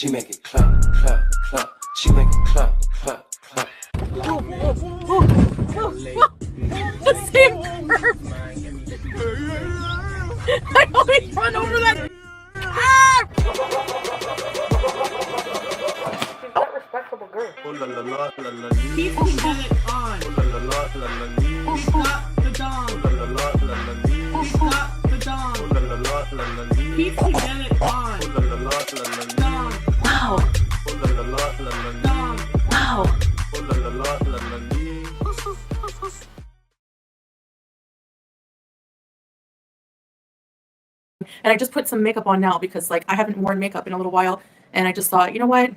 She make it clap, clap, clap. She make it clap, clap, clap. The same curve. I always run over that. Ah! She's not respectable girl. Keep the it on. He's got the dong. He's got the dong. Keep the it on. Dong. Wow. Dong. Wow. And I just put some makeup on now because like I haven't worn makeup in a little while, and I just thought, you know what,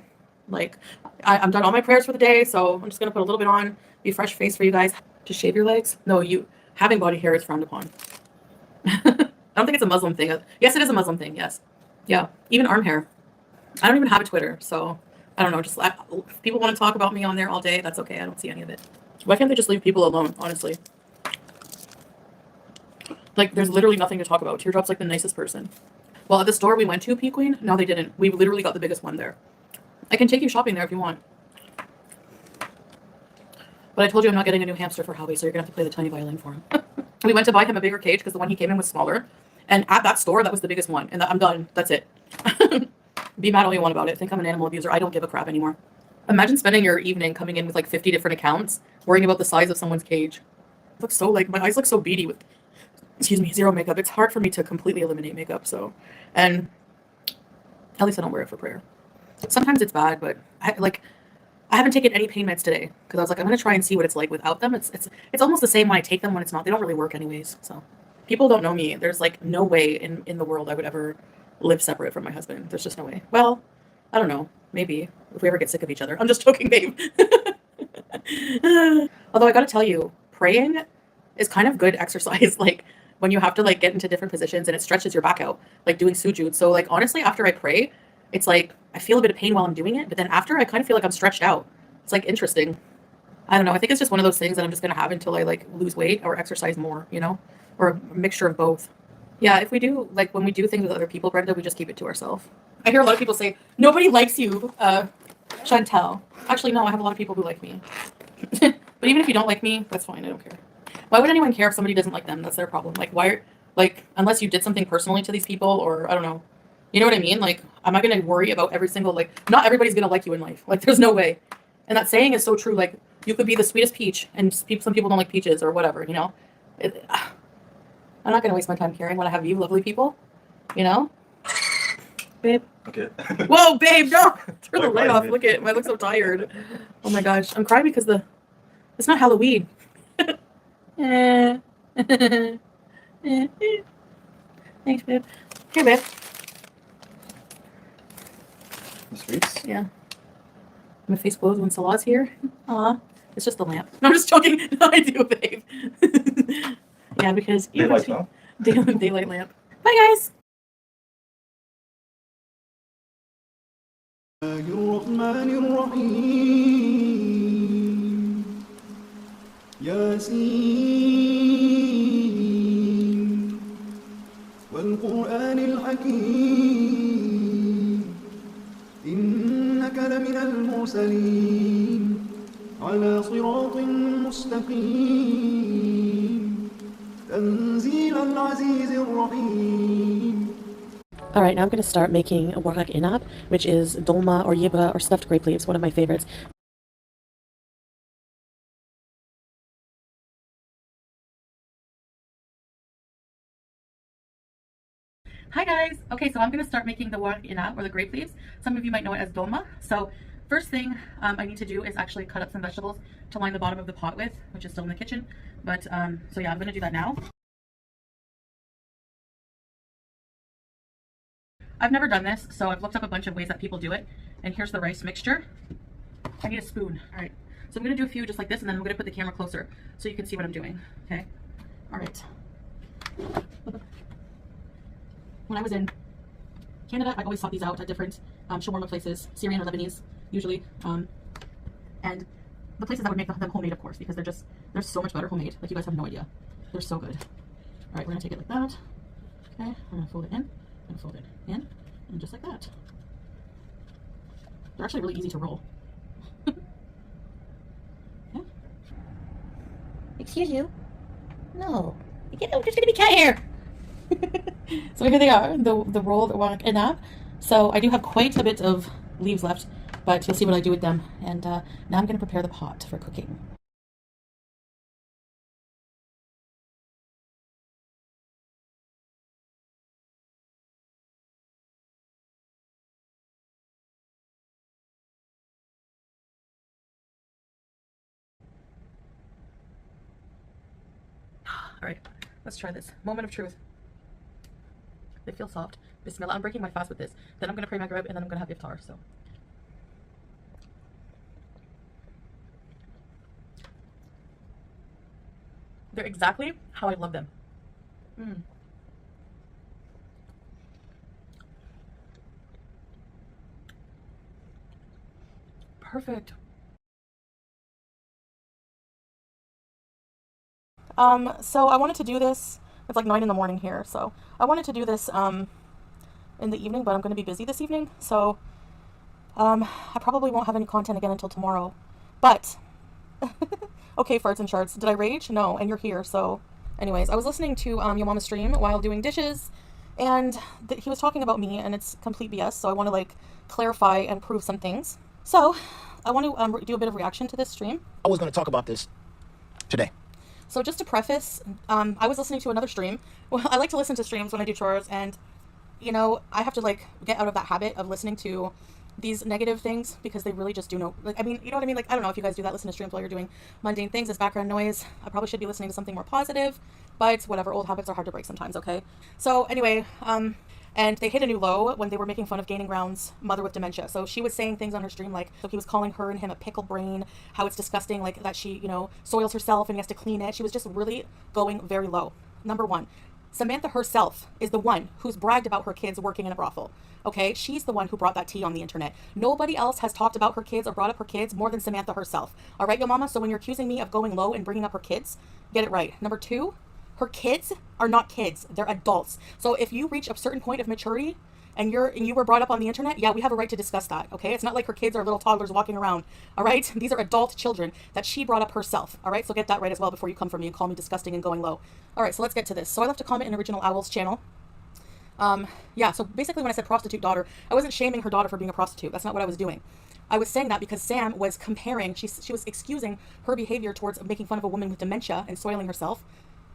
like I'm done all my prayers for the day, so I'm just gonna put a little bit on, be fresh face for you guys. To shave your legs? No, you having body hair is frowned upon. I don't think it's a Muslim thing. Yes, it is a Muslim thing. Yes, yeah, even arm hair. I don't even have a Twitter, so I don't know. Just if people want to talk about me on there all day, that's okay. I don't see any of it. Why can't they just leave people alone? Honestly. Like, there's literally nothing to talk about. Teardrop's like the nicest person. Well, at the store we went to, PLAQUE, no, they didn't. We literally got the biggest one there. I can take you shopping there if you want. But I told you I'm not getting a new hamster for Howie, so you're going to have to play the tiny violin for him. We went to buy him a bigger cage because the one he came in was smaller. And at that store, that was the biggest one. And I'm done. That's it. Be mad all you want about it. Think I'm an animal abuser. I don't give a crap anymore. Imagine spending your evening coming in with like 50 different accounts, worrying about the size of someone's cage. It looks so like, my eyes look so beady with... excuse me, zero makeup. It's hard for me to completely eliminate makeup, so, and at least I don't wear it for prayer. Sometimes it's bad, but I haven't taken any pain meds today because I was like, I'm gonna try and see what it's like without them. It's almost the same when I take them when it's not. They don't really work anyways. So people don't know me. There's like no way in the world I would ever live separate from my husband. There's just no way. Well, I don't know. Maybe if we ever get sick of each other. I'm just joking, babe. Although I gotta tell you, praying is kind of good exercise. Like, when you have to like get into different positions and it stretches your back out, like doing sujud. So like honestly, after I pray, it's like I feel a bit of pain while I'm doing it, but then after I kind of feel like I'm stretched out. It's like interesting. I don't know. I think it's just one of those things that I'm just gonna have until I like lose weight or exercise more, you know, or a mixture of both. Yeah, if we do like when we do things with other people, Brenda, we just keep it to ourselves. I hear a lot of people say nobody likes you, Chantal. Actually, no, I have a lot of people who like me. But even if you don't like me, that's fine. I don't care. Why would anyone care if somebody doesn't like them? That's their problem. Like, why, like, unless you did something personally to these people, or I don't know. You know what I mean? Like, am I going to worry about every single, like, not everybody's going to like you in life. Like, there's no way. And that saying is so true. Like, you could be the sweetest peach, and some people don't like peaches or whatever, you know? I'm not going to waste my time caring when I have you lovely people, you know? Babe. Okay. Whoa, babe, no! Turn the light off. Look at I look so tired. Oh my gosh. I'm crying because it's not Halloween. Thanks, babe. Here, babe. The sweets? Yeah. My face glows when Salah's here. Aw. It's just the lamp. No, I'm just joking. No, I do, babe. Yeah, because Daylight lamp. Daylight lamp. Bye, guys. ياسين والقرآن الحكيم إنك لمن المرسلين على صراط مستقيم تنزيل العزيز الرحيم. All right, now I'm going to start making a bbqchickenyt, which is dolma or yibba or stuffed grape leaves, one of my favorites. Hi guys. Okay, so I'm going to start making the bbqchickenyt or the grape leaves. Some of you might know it as dolma. So first thing I need to do is actually cut up some vegetables to line the bottom of the pot with, which is still in the kitchen. But so yeah, I'm going to do that now. I've never done this, so I've looked up a bunch of ways that people do it. And here's the rice mixture. I need a spoon. All right. So I'm going to do a few just like this, and then I'm going to put the camera closer so you can see what I'm doing. Okay. All right. When I was in Canada, I always sought these out at different shawarma places, Syrian or Lebanese, usually. And the places that would make them homemade, of course, because they're so much better homemade. Like, you guys have no idea. They're so good. All right, we're going to take it like that. Okay, I'm going to fold it in. And fold it in, and just like that. They're actually really easy to roll. Yeah. Excuse you? No. There's gonna be cat hair. So here they are, the rolled waraq inab. So I do have quite a bit of leaves left, but you'll see what I do with them. And now I'm going to prepare the pot for cooking. All right, let's try this. Moment of truth. They feel soft. Bismillah. I'm breaking my fast with this. Then I'm going to pray my grape, and then I'm going to have iftar. So. They're exactly how I love them. Perfect. So I wanted to do this. It's like 9 in the morning here, so I wanted to do this in the evening, but I'm going to be busy this evening, so I probably won't have any content again until tomorrow. But okay, farts and charts. Did I rage? No, and you're here, so anyways, I was listening to your mama's stream while doing dishes, and he was talking about me, and it's complete BS, so I want to like clarify and prove some things. So I want to do a bit of reaction to this stream. I was going to talk about this today. So just to preface, I was listening to another stream. Well, I like to listen to streams when I do chores, and you know, I have to like get out of that habit of listening to these negative things because they really just do no, like, I mean, you know what I mean? Like, I don't know if you guys do that, listen to streams while you're doing mundane things as background noise. I probably should be listening to something more positive, but whatever, old habits are hard to break sometimes, okay? So anyway, and they hit a new low when they were making fun of Gaining Ground's mother with dementia. So she was saying things on her stream like, so he was calling her and him a pickle brain, how it's disgusting, like that she, you know, soils herself and he has to clean it. She was just really going very low. Number one, Samantha herself is the one who's bragged about her kids working in a brothel. Okay, she's the one who brought that tea on the internet. Nobody else has talked about her kids or brought up her kids more than Samantha herself. All right, yo mama, so when you're accusing me of going low and bringing up her kids, get it right. Number two, her kids are not kids, they're adults. So if you reach a certain point of maturity and you were brought up on the internet, yeah, we have a right to discuss that, okay? It's not like her kids are little toddlers walking around, all right? These are adult children that she brought up herself, all right? So get that right as well before you come for me and call me disgusting and going low. All right, so let's get to this. So I left a comment in Original Owl's channel. Yeah, so basically when I said prostitute daughter, I wasn't shaming her daughter for being a prostitute. That's not what I was doing. I was saying that because Sam was comparing, she was excusing her behavior towards making fun of a woman with dementia and soiling herself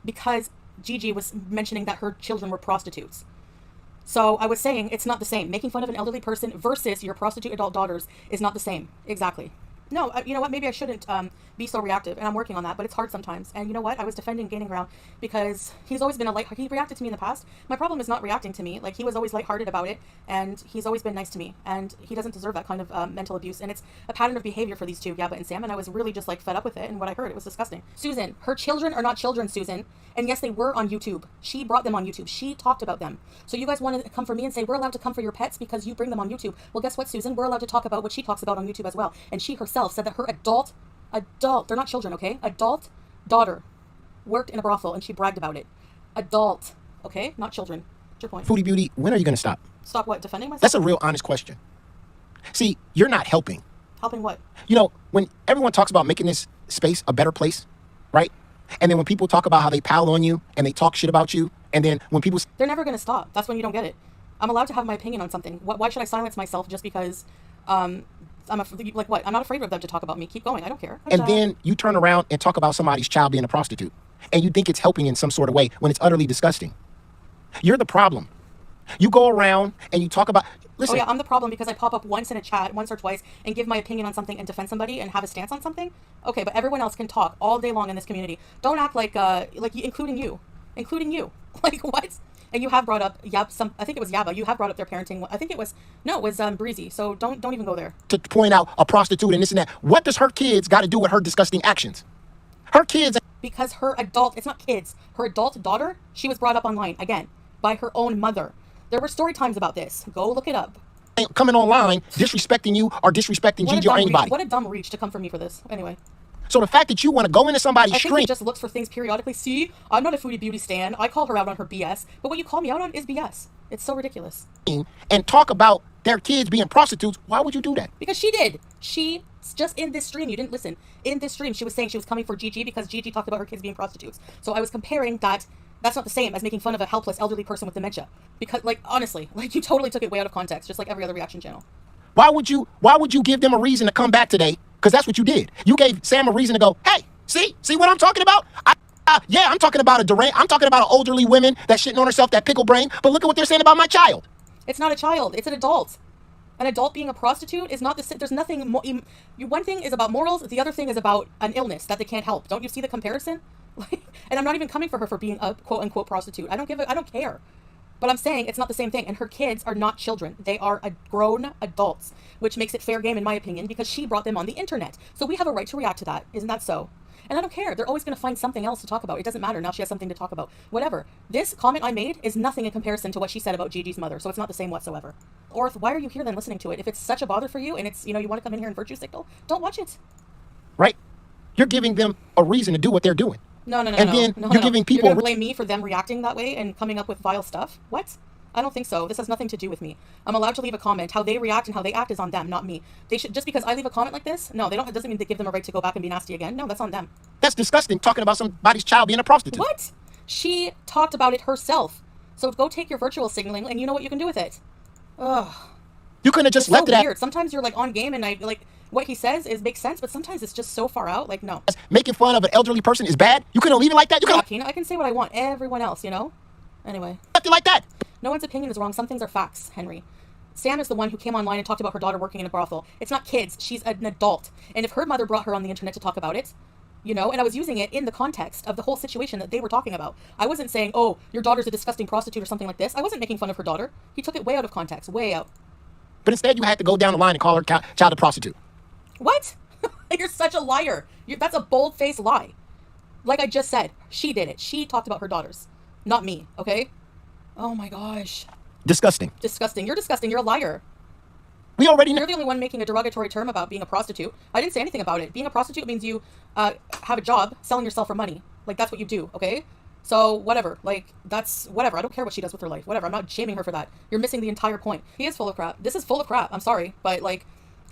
because Gigi was mentioning that her children were prostitutes. So I was saying it's not the same. Making fun of an elderly person versus your prostitute adult daughters is not the same. Exactly. No, you know what? Maybe I shouldn't be so reactive, and I'm working on that, but it's hard sometimes. And you know what? I was defending Gaining Ground because he's always been he reacted to me in the past. My problem is not reacting to me. Like, he was always lighthearted about it, and he's always been nice to me, and he doesn't deserve that kind of mental abuse. And it's a pattern of behavior for these two, Yaba and Sam, and I was really just like fed up with it, and what I heard, it was disgusting. Susan, her children are not children, Susan. And yes, they were on YouTube. She brought them on YouTube. She talked about them. So you guys want to come for me and say, we're allowed to come for your pets because you bring them on YouTube. Well, guess what, Susan? We're allowed to talk about what she talks about on YouTube as well. And she herself said that her adult, they're not children, okay? Adult daughter worked in a brothel and she bragged about it. Adult, okay? Not children. What's your point? Foodie Beauty, when are you going to stop? Stop what? Defending myself? That's a real honest question. See, you're not helping. Helping what? You know, when everyone talks about making this space a better place, right? And then when people talk about how they pile on you and they talk shit about you, and then when people... They're never going to stop. That's when you don't get it. I'm allowed to have my opinion on something. Why should I silence myself just because... I'm like what? I'm not afraid of them to talk about me. Keep going. I don't care. And then you turn around and talk about somebody's child being a prostitute. And you think it's helping in some sort of way when it's utterly disgusting. You're the problem. You go around and you talk about... Listen. Oh yeah, I'm the problem because I pop up once in a chat, once or twice, and give my opinion on something and defend somebody and have a stance on something. Okay, but everyone else can talk all day long in this community. Don't act like including you. Like what? And you have brought up I think it was Yaba. You have brought up their parenting. I think it was Breezy. So don't even go there. To point out a prostitute and this and that. What does her kids got to do with her disgusting actions? Her kids. Because it's not kids. Her adult daughter, she was brought up online again by her own mother. There were story times about this. Go look it up. Coming online, disrespecting you or disrespecting Gigi or anybody. What a dumb reach to come for me for this. Anyway. So the fact that you want to go into somebody's I think stream he just looks for things periodically. See, I'm not a foodie beauty stan. I call her out on her BS. But what you call me out on is BS. It's so ridiculous. and talk about their kids being prostitutes, why would you do that? Because she did. She just in this stream, you didn't listen. In this stream, she was saying she was coming for Gigi because Gigi talked about her kids being prostitutes. So I was comparing that. That's not the same as making fun of a helpless elderly person with dementia. Because, like, honestly, like, you totally took it way out of context, just like every other reaction channel. Why would you give them a reason to come back today? Because that's what you did. You gave Sam a reason to go, hey, see what I'm talking about? Yeah, I'm talking about I'm talking about an elderly woman that's shitting on herself, that pickle brain, but look at what they're saying about my child. It's not a child, it's an adult. An adult being a prostitute is not the same. There's nothing more. One thing is about morals, the other thing is about an illness that they can't help. Don't you see the comparison? And I'm not even coming for her for being a quote unquote prostitute. I don't care. But I'm saying it's not the same thing. And her kids are not children. They are grown adults, which makes it fair game in my opinion, because she brought them on the internet. So we have a right to react to that. Isn't that so? And I don't care. They're always going to find something else to talk about. It doesn't matter. Now she has something to talk about. Whatever. This comment I made is nothing in comparison to what she said about Gigi's mother. So it's not the same whatsoever. Or why are you here then listening to it? If it's such a bother for you and it's, you want to come in here and virtue signal, don't watch it. Right? You're giving them a reason to do what they're doing. No. And then you're giving people... You're going to blame me for them reacting that way and coming up with vile stuff? What? I don't think so. This has nothing to do with me. I'm allowed to leave a comment. How they react and how they act is on them, not me. They should, just because I leave a comment like this, no, they don't. It doesn't mean they give them a right to go back and be nasty again. No, that's on them. That's disgusting, talking about somebody's child being a prostitute. What? She talked about it herself. So go take your virtual signaling and you know what you can do with it. Ugh. You couldn't have just It's left so it weird. at... Sometimes you're like on game and what he says makes sense, but sometimes it's just so far out. Like, no. Making fun of an elderly person is bad? You couldn't leave it like that? You could Yeah, have Kina, I can say what I want. Everyone else, Anyway. left it like that. No one's opinion is wrong. Some things are facts, Henry. Sam is the one who came online and talked about her daughter working in a brothel. It's not kids. She's an adult. And if her mother brought her on the internet to talk about it, and I was using it in the context of the whole situation that they were talking about. I wasn't saying, oh, your daughter's a disgusting prostitute or something like this. I wasn't making fun of her daughter. He took it way out of context. Way out. But instead, you had to go down the line and call her child a prostitute. What? You're such a liar. That's a bold-faced lie. Like I just said, she did it. She talked about her daughters. Not me, okay? Oh my gosh. Disgusting. Disgusting. You're disgusting. You're a liar. We already know. You're the only one making a derogatory term about being a prostitute. I didn't say anything about it. Being a prostitute means you have a job selling yourself for money. Like, that's what you do, okay? So, whatever. Like, that's whatever. I don't care what she does with her life. Whatever. I'm not shaming her for that. You're missing the entire point. He is full of crap. This is full of crap. I'm sorry. But,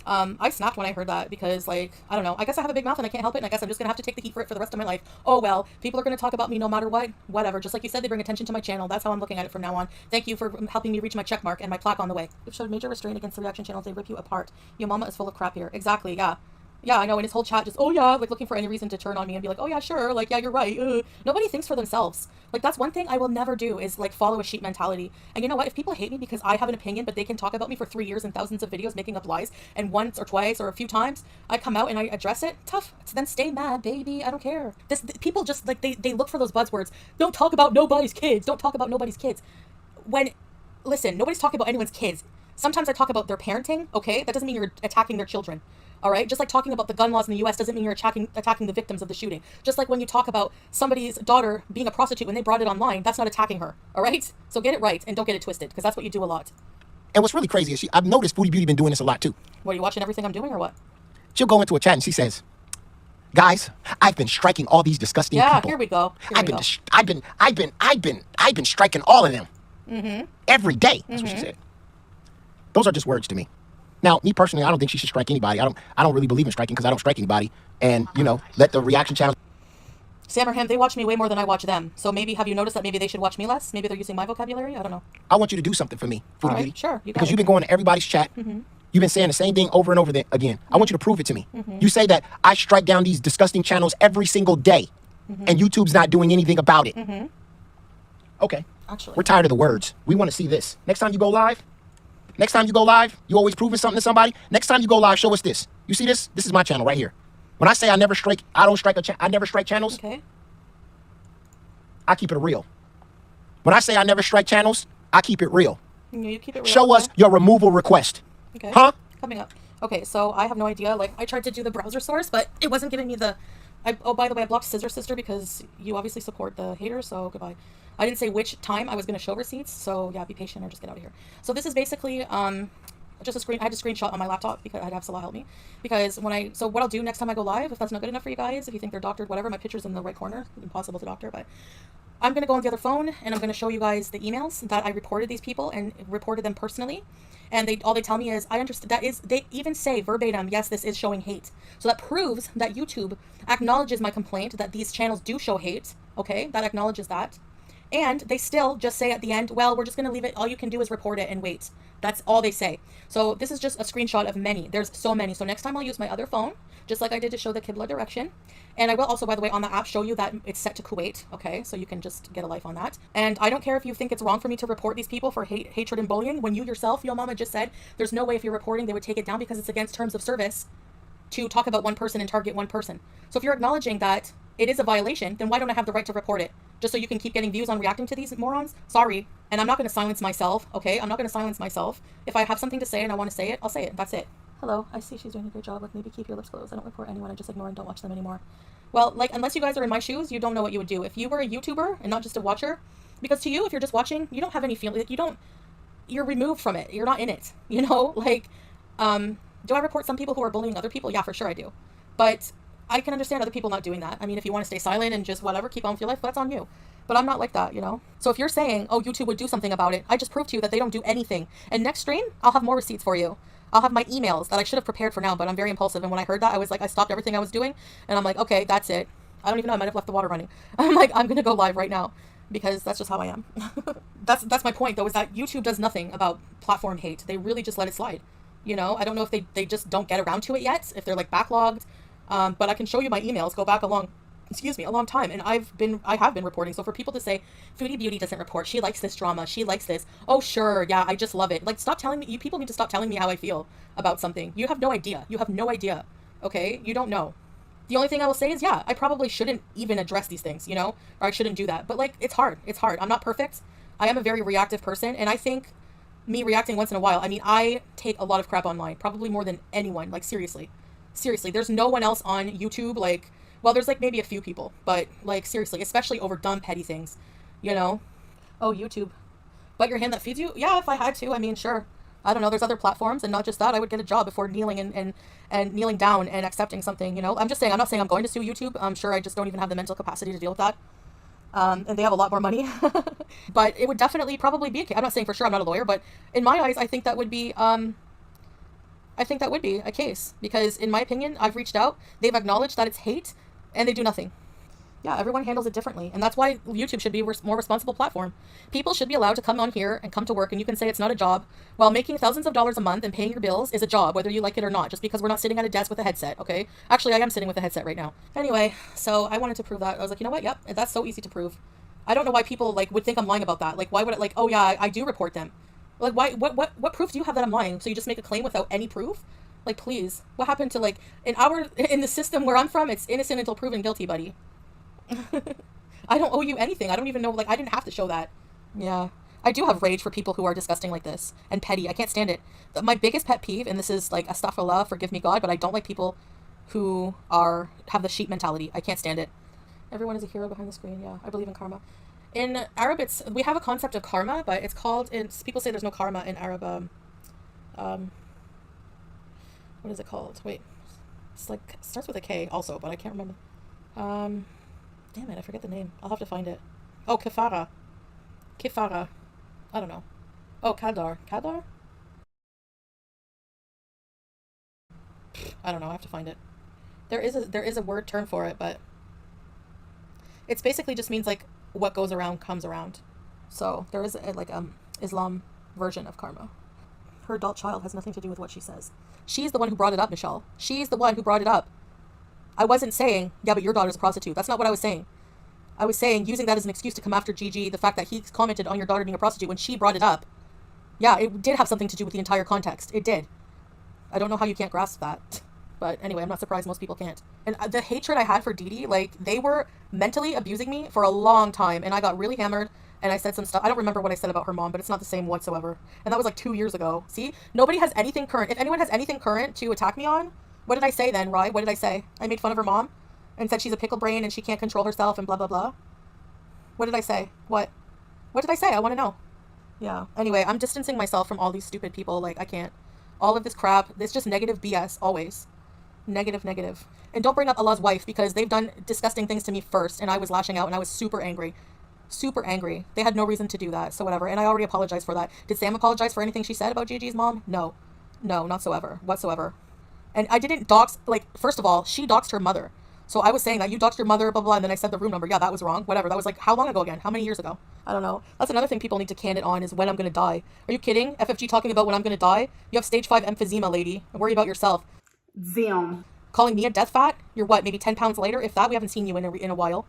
I snapped when I heard that because, I don't know. I guess I have a big mouth and I can't help it. And I guess I'm just going to have to take the heat for it for the rest of my life. Oh, well. People are going to talk about me no matter what. Whatever. Just like you said, they bring attention to my channel. That's how I'm looking at it from now on. Thank you for helping me reach my check mark and my plaque on the way. You've showed major restraint against the reaction channels. They rip you apart. Your mama is full of crap here. Exactly. Yeah. Yeah, I know. And his whole chat just, oh yeah, looking for any reason to turn on me and be like, oh yeah, sure. Yeah, you're right. Nobody thinks for themselves. That's one thing I will never do is follow a sheep mentality. And you know what? If people hate me because I have an opinion, but they can talk about me for 3 years and thousands of videos making up lies, and once or twice or a few times I come out and I address it, tough. So then stay mad, baby. I don't care. People just they look for those buzzwords. Don't talk about nobody's kids. Don't talk about nobody's kids. Listen, nobody's talking about anyone's kids. Sometimes I talk about their parenting, okay? That doesn't mean you're attacking their children. All right? Just like talking about the gun laws in the U.S. doesn't mean you're attacking the victims of the shooting. Just like when you talk about somebody's daughter being a prostitute when they brought it online, that's not attacking her. All right? So get it right and don't get it twisted, because that's what you do a lot. And what's really crazy is I've noticed Foodie Beauty been doing this a lot too. What, are you watching everything I'm doing or what? She'll go into a chat and she says, guys, I've been striking all these disgusting people. Yeah, here we go. I've been striking all of them. Every day. That's what she said. Those are just words to me. Now, me personally, I don't think she should strike anybody. I don't really believe in striking because I don't strike anybody. And, let the reaction channels... Sam or him, they watch me way more than I watch them. So maybe, have you noticed that maybe they should watch me less? Maybe they're using my vocabulary? I don't know. I want you to do something for me, Foodie Beauty. Sure. Because you've been going to everybody's chat. You've been saying the same thing over and over again. I want you to prove it to me. You say that I strike down these disgusting channels every single day. And YouTube's not doing anything about it. Okay. Actually. We're tired of the words. We want to see this. Next time you go live, you always proving something to somebody. Next time you go live, show us this. You see this? This is my channel right here. When I say I never strike channels. Okay. I keep it real. When I say I never strike channels, I keep it real. You keep it real. Show us your removal request. Okay. Huh? Coming up. Okay, so I have no idea. I tried to do the browser source, but it wasn't giving me the... oh, by the way, I blocked Scissor Sister because you obviously support the haters, so goodbye. I didn't say which time I was going to show receipts, so yeah, be patient or just get out of here. So this is basically, just a screen. I had a screenshot on my laptop because I'd have Salah help me. Because so what I'll do next time I go live, if that's not good enough for you guys, if you think they're doctored, whatever, my picture's in the right corner. Impossible to doctor, but I'm going to go on the other phone and I'm going to show you guys the emails that I reported these people and reported them personally. And all they tell me is, I understand, they even say verbatim, yes, this is showing hate. So that proves that YouTube acknowledges my complaint that these channels do show hate. Okay, that acknowledges that. And they still just say at the end, well, we're just going to leave it. All you can do is report it and wait. That's all they say. So this is just a screenshot of many. There's so many. So next time I'll use my other phone, just like I did to show the Qibla direction. And I will also, by the way, on the app show you that it's set to Kuwait. Okay, so you can just get a life on that. And I don't care if you think it's wrong for me to report these people for hatred and bullying, when you yourself, your mama just said, there's no way if you're reporting they would take it down because it's against terms of service to talk about one person and target one person. So if you're acknowledging that it is a violation, then why don't I have the right to report it? Just so you can keep getting views on reacting to these morons? Sorry. And I'm not going to silence myself, okay? I'm not going to silence myself. If I have something to say and I want to say it, I'll say it. That's it. Hello, I see she's doing a great job. Like, maybe keep your lips closed. I don't report anyone. I just ignore and don't watch them anymore. Well, like, unless you guys are in my shoes, you don't know what you would do. If you were a YouTuber and not just a watcher, because to you, if you're just watching, you don't have any feeling. Like, you're removed from it. You're not in it. You know? Like, do I report some people who are bullying other people? Yeah, for sure I do. But I can understand other people not doing that. I mean, if you want to stay silent and just whatever, keep on with your life, that's on you. But I'm not like that, you know? So if you're saying, oh, YouTube would do something about it, I just proved to you that they don't do anything. And next stream, I'll have more receipts for you. I'll have my emails that I should have prepared for now, but I'm very impulsive. And when I heard that, I was like, I stopped everything I was doing. And I'm like, okay, that's it. I don't even know. I might have left the water running. I'm like, I'm going to go live right now because that's just how I am. That's my point, though, is that YouTube does nothing about platform hate. They really just let it slide. You know, I don't know if they just don't get around to it yet, if they're like backlogged. But I can show you my emails, go back a long time. And I have been reporting. So for people to say, Foodie Beauty doesn't report, she likes this drama, she likes this. Oh, sure. Yeah, I just love it. Like, stop telling me, you people need to stop telling me how I feel about something. You have no idea. You have no idea. Okay. You don't know. The only thing I will say is, yeah, I probably shouldn't even address these things, you know, or I shouldn't do that. But like, it's hard. It's hard. I'm not perfect. I am a very reactive person. And I think me reacting once in a while, I mean, I take a lot of crap online, probably more than anyone. Like, seriously, there's no one else on YouTube. Like, well, there's like maybe a few people, but like, seriously, especially over dumb, petty things, you know? Oh, YouTube. But your hand that feeds you? Yeah, if I had to, I mean, sure. I don't know. There's other platforms, and not just that. I would get a job before kneeling and kneeling down and accepting something, you know? I'm just saying, I'm not saying I'm going to sue YouTube. I'm sure I just don't even have the mental capacity to deal with that. And they have a lot more money. But it would definitely probably be, I'm not saying for sure, I'm not a lawyer, but in my eyes, I think that would be a case, because in my opinion, I've reached out, they've acknowledged that it's hate, and they do nothing. Yeah, everyone handles it differently, and that's why YouTube should be a more responsible platform. People should be allowed to come on here and come to work, and you can say it's not a job, while making thousands of dollars a month and paying your bills is a job, whether you like it or not, just because we're not sitting at a desk with a headset, okay? Actually, I am sitting with a headset right now. Anyway, so I wanted to prove that. I was like, you know what? Yep, that's so easy to prove. I don't know why people like would think I'm lying about that. Like, why would it, like, oh yeah, I do report them. Like, why? What proof do you have that I'm lying? So you just make a claim without any proof? Like, please. What happened to, like, in the system where I'm from, it's innocent until proven guilty, buddy. I don't owe you anything. I don't even know, like, I didn't have to show that. Yeah. I do have rage for people who are disgusting like this and petty. I can't stand it. My biggest pet peeve, and this is like astaghfirullah, forgive me God, but I don't like people who have the sheep mentality. I can't stand it. Everyone is a hero behind the screen. Yeah, I believe in karma. In Arab, we have a concept of karma, but it's called, people say there's no karma in Arab. What is it called? Wait, it's like, it starts with a K also, but I can't remember. Damn it, I forget the name. I'll have to find it. Oh, kafara. I don't know. Oh, kadar. I don't know. I have to find it. There is a word term for it, but it's basically just means like what goes around comes around. So there is like Islam version of karma. Her adult child has nothing to do with what she says. She's the one who brought it up, Michelle. She's the one who brought it up. I wasn't saying, yeah, but your daughter's a prostitute. That's not what I was saying. I was saying, using that as an excuse to come after Gigi, the fact that he commented on your daughter being a prostitute when she brought it up. Yeah, it did have something to do with the entire context. It did. I don't know how you can't grasp that. But anyway, I'm not surprised most people can't. And the hatred I had for Didi, like, they were mentally abusing me for a long time. And I got really hammered. And I said some stuff. I don't remember what I said about her mom, but it's not the same whatsoever. And that was like 2 years ago. See? Nobody has anything current. If anyone has anything current to attack me on, what did I say then, Rye? What did I say? I made fun of her mom and said she's a pickle brain and she can't control herself and blah, blah, blah. What did I say? What did I say? I want to know. Yeah. Anyway, I'm distancing myself from all these stupid people. Like, I can't. All of this crap, it's just negative BS, always. Negative, negative. And don't bring up Allah's wife, because they've done disgusting things to me first, and I was lashing out, and I was super angry. Super angry. They had no reason to do that, so whatever. And I already apologized for that. Did Sam apologize for anything she said about Gigi's mom? No. No, not whatsoever. And I didn't dox, like, first of all, she doxed her mother. So I was saying that you doxed your mother, blah, blah, and then I said the room number. Yeah, that was wrong. Whatever. That was like, how long ago again? How many years ago? I don't know. That's another thing people need to can it on, is when I'm going to die. Are you kidding? FFG talking about when I'm going to die? You have stage 5 emphysema, lady. Worry about yourself. Damn. Calling me a death fat? You're what, maybe 10 pounds later? If that, we haven't seen you in a while.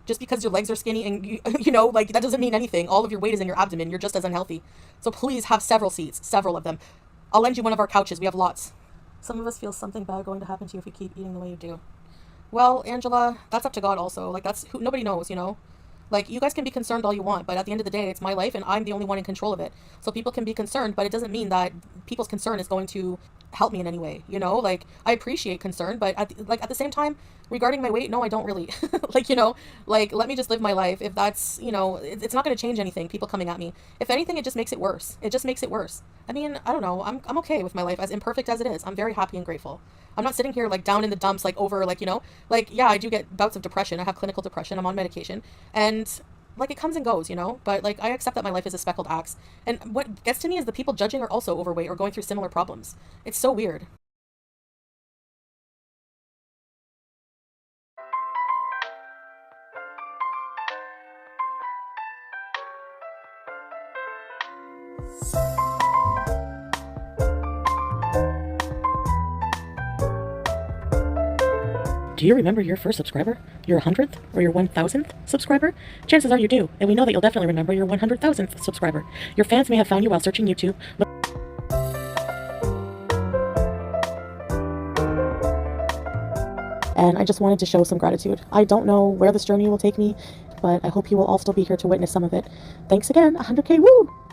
Just because your legs are skinny and, you know, like, that doesn't mean anything. All of your weight is in your abdomen. You're just as unhealthy. So please have several seats. Several of them. I'll lend you one of our couches. We have lots. Some of us feel something bad going to happen to you if you keep eating the way you do. Well, Angela, that's up to God also. Like, that's who, nobody knows, you know? Like, you guys can be concerned all you want, but at the end of the day, it's my life and I'm the only one in control of it. So people can be concerned, but it doesn't mean that people's concern is going to help me in any way, you know? Like, I appreciate concern, but at the same time, regarding my weight, no, I don't really. Like, you know, like, let me just live my life. If that's, you know, it's not going to change anything, people coming at me. If anything, it just makes it worse. It just makes it worse. I mean, I don't know. I'm okay with my life, as imperfect as it is. I'm very happy and grateful. I'm not sitting here, like, down in the dumps, like, over, like, you know, like, yeah, I do get bouts of depression. I have clinical depression. I'm on medication. And, like, it comes and goes, you know? But, like, I accept that my life is a speckled axe. And what gets to me is the people judging are also overweight or going through similar problems. It's so weird. Do you remember your first subscriber? Your 100th or your 1000th subscriber? Chances are you do, and we know that you'll definitely remember your 100,000th subscriber. Your fans may have found you while searching YouTube. And I just wanted to show some gratitude. I don't know where this journey will take me, but I hope you will all still be here to witness some of it. Thanks again, 100K, woo!